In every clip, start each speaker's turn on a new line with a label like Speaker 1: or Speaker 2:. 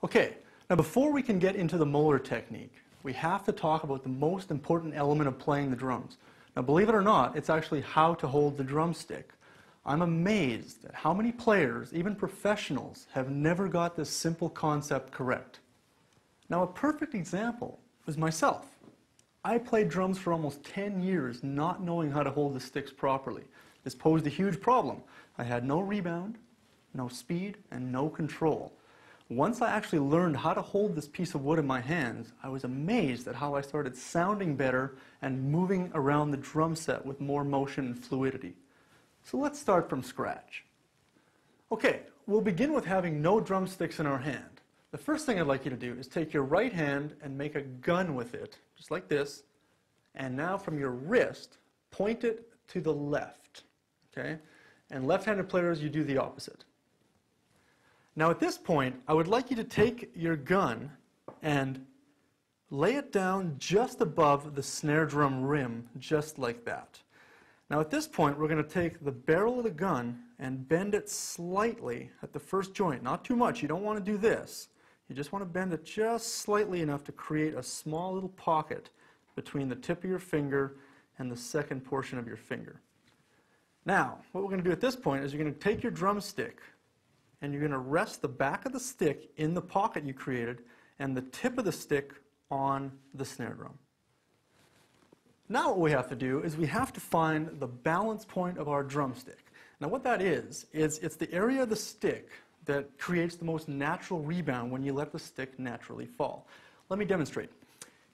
Speaker 1: Okay, now before we can get into the molar technique, we have to talk about the most important element of playing the drums. Now believe it or not, it's actually how to hold the drumstick. I'm amazed at how many players, even professionals, have never got this simple concept correct. Now a perfect example was myself. I played drums for almost 10 years not knowing how to hold the sticks properly. This posed a huge problem. I had no rebound, no speed, and no control. Once I actually learned how to hold this piece of wood in my hands, I was amazed at how I started sounding better and moving around the drum set with more motion and fluidity. So let's start from scratch. Okay, we'll begin with having no drumsticks in our hand. The first thing I'd like you to do is take your right hand and make a gun with it, just like this, and now from your wrist, point it to the left, okay? And left-handed players, you do the opposite. Now at this point, I would like you to take your gun and lay it down just above the snare drum rim, just like that. Now at this point, we're going to take the barrel of the gun and bend it slightly at the first joint. Not too much, you don't want to do this. You just want to bend it just slightly enough to create a small little pocket between the tip of your finger and the second portion of your finger. Now, what we're going to do at this point is you're going to take your drumstick and you're going to rest the back of the stick in the pocket you created and the tip of the stick on the snare drum. Now what we have to do is we have to find the balance point of our drumstick. Now what that is it's the area of the stick that creates the most natural rebound when you let the stick naturally fall. Let me demonstrate.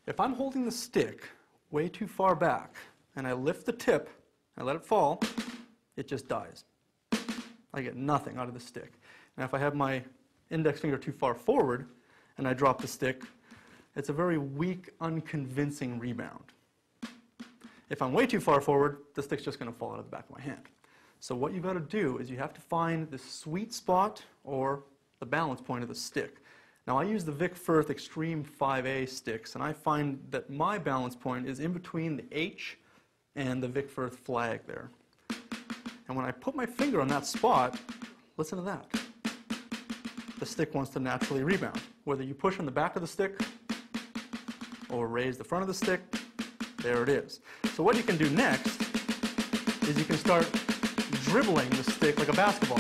Speaker 1: If I'm holding the stick way too far back and I lift the tip, I let it fall, it just dies. I get nothing out of the stick. Now if I have my index finger too far forward and I drop the stick, it's a very weak, unconvincing rebound. If I'm way too far forward, the stick's just going to fall out of the back of my hand. So what you've got to do is you have to find the sweet spot or the balance point of the stick. Now I use the Vic Firth Extreme 5A sticks, and I find that my balance point is in between the H and the Vic Firth flag there. And when I put my finger on that spot, listen to that. The stick wants to naturally rebound. Whether you push on the back of the stick or raise the front of the stick, there it is. So what you can do next is you can start dribbling the stick like a basketball.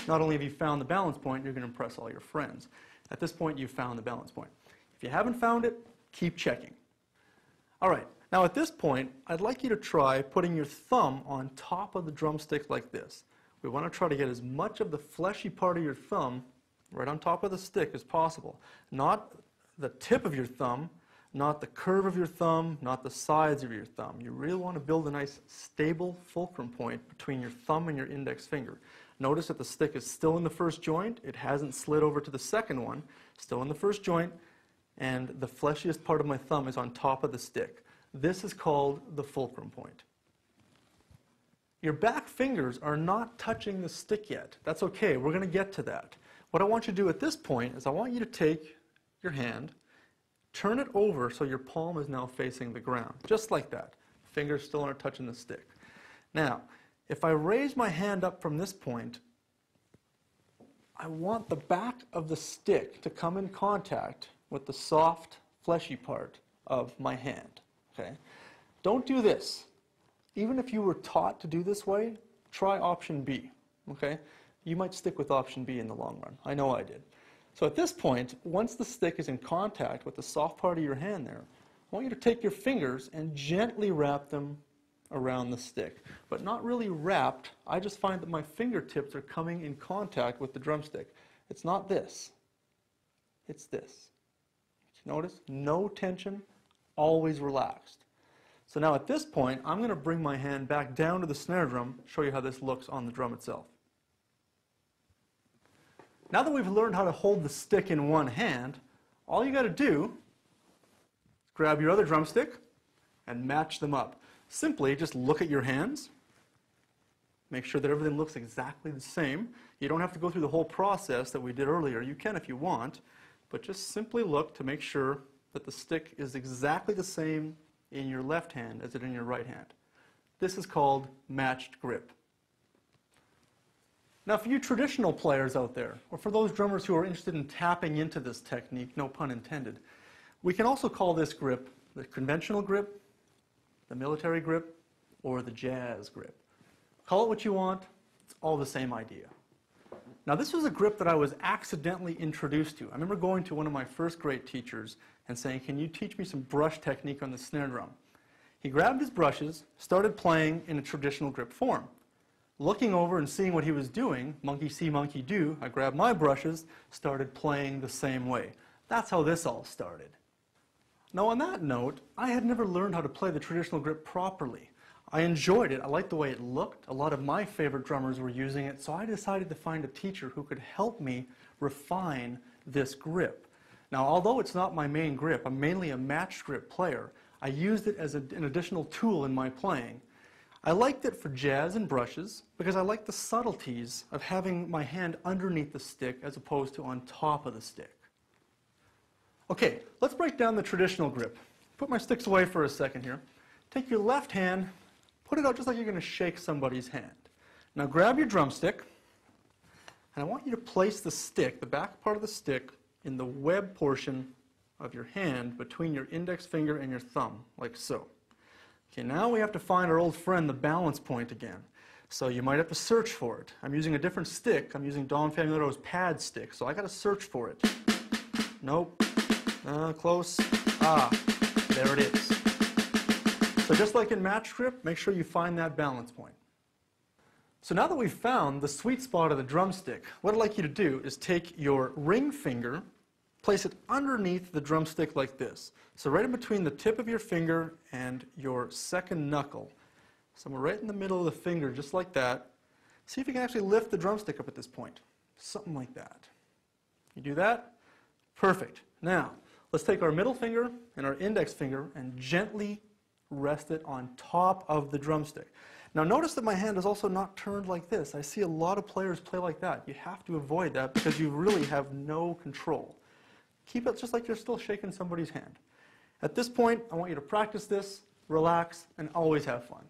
Speaker 1: Not only have you found the balance point, you're going to impress all your friends. At this point, you've found the balance point. If you haven't found it, keep checking. All right, now at this point, I'd like you to try putting your thumb on top of the drumstick like this. We want to try to get as much of the fleshy part of your thumb right on top of the stick as possible. Not the tip of your thumb, not the curve of your thumb, not the sides of your thumb. You really want to build a nice stable fulcrum point between your thumb and your index finger. Notice that the stick is still in the first joint. It hasn't slid over to the second one. Still in the first joint, and the fleshiest part of my thumb is on top of the stick. This is called the fulcrum point. Your back fingers are not touching the stick yet. That's okay. We're going to get to that. What I want you to do at this point is I want you to take your hand, turn it over so your palm is now facing the ground, just like that. Fingers still aren't touching the stick. Now, if I raise my hand up from this point, I want the back of the stick to come in contact with the soft, fleshy part of my hand. Okay? Don't do this. Even if you were taught to do this way, try option B. Okay? You might stick with option B in the long run. I know I did. So at this point, once the stick is in contact with the soft part of your hand there, I want you to take your fingers and gently wrap them around the stick. But not really wrapped. I just find that my fingertips are coming in contact with the drumstick. It's not this. It's this. Notice? No tension, always relaxed. So now at this point, I'm going to bring my hand back down to the snare drum, show you how this looks on the drum itself. Now that we've learned how to hold the stick in one hand, all you got to do is grab your other drumstick and match them up. Simply just look at your hands, make sure that everything looks exactly the same. You don't have to go through the whole process that we did earlier. You can if you want, but just simply look to make sure that the stick is exactly the same in your left hand as it in your right hand. This is called matched grip. Now for you traditional players out there, or for those drummers who are interested in tapping into this technique, no pun intended, we can also call this grip the conventional grip, the military grip, or the jazz grip. Call it what you want, it's all the same idea. Now this was a grip that I was accidentally introduced to. I remember going to one of my first great teachers and saying, "Can you teach me some brush technique on the snare drum?" He grabbed his brushes, started playing in a traditional grip form. Looking over and seeing what he was doing, monkey see, monkey do, I grabbed my brushes, started playing the same way. That's how this all started. Now on that note, I had never learned how to play the traditional grip properly. I enjoyed it, I liked the way it looked, a lot of my favorite drummers were using it, so I decided to find a teacher who could help me refine this grip. Now although it's not my main grip, I'm mainly a matched grip player, I used it as an additional tool in my playing. I liked it for jazz and brushes because I like the subtleties of having my hand underneath the stick as opposed to on top of the stick. Okay, let's break down the traditional grip. Put my sticks away for a second here. Take your left hand, put it out just like you're going to shake somebody's hand. Now grab your drumstick, and I want you to place the stick, the back part of the stick, in the web portion of your hand between your index finger and your thumb, like so. Okay, now we have to find our old friend, the balance point again. So you might have to search for it. I'm using a different stick. I'm using Dom Famuleto's pad stick, so I got to search for it. Nope. Close. Ah, there it is. So just like in match grip, make sure you find that balance point. So now that we've found the sweet spot of the drumstick, what I'd like you to do is take your ring finger, place it underneath the drumstick like this. So right in between the tip of your finger and your second knuckle. Somewhere right in the middle of the finger, just like that. See if you can actually lift the drumstick up at this point. Something like that. You do that? Perfect. Now, let's take our middle finger and our index finger and gently rest it on top of the drumstick. Now notice that my hand is also not turned like this. I see a lot of players play like that. You have to avoid that because you really have no control. Keep it just like you're still shaking somebody's hand. At this point, I want you to practice this, relax, and always have fun.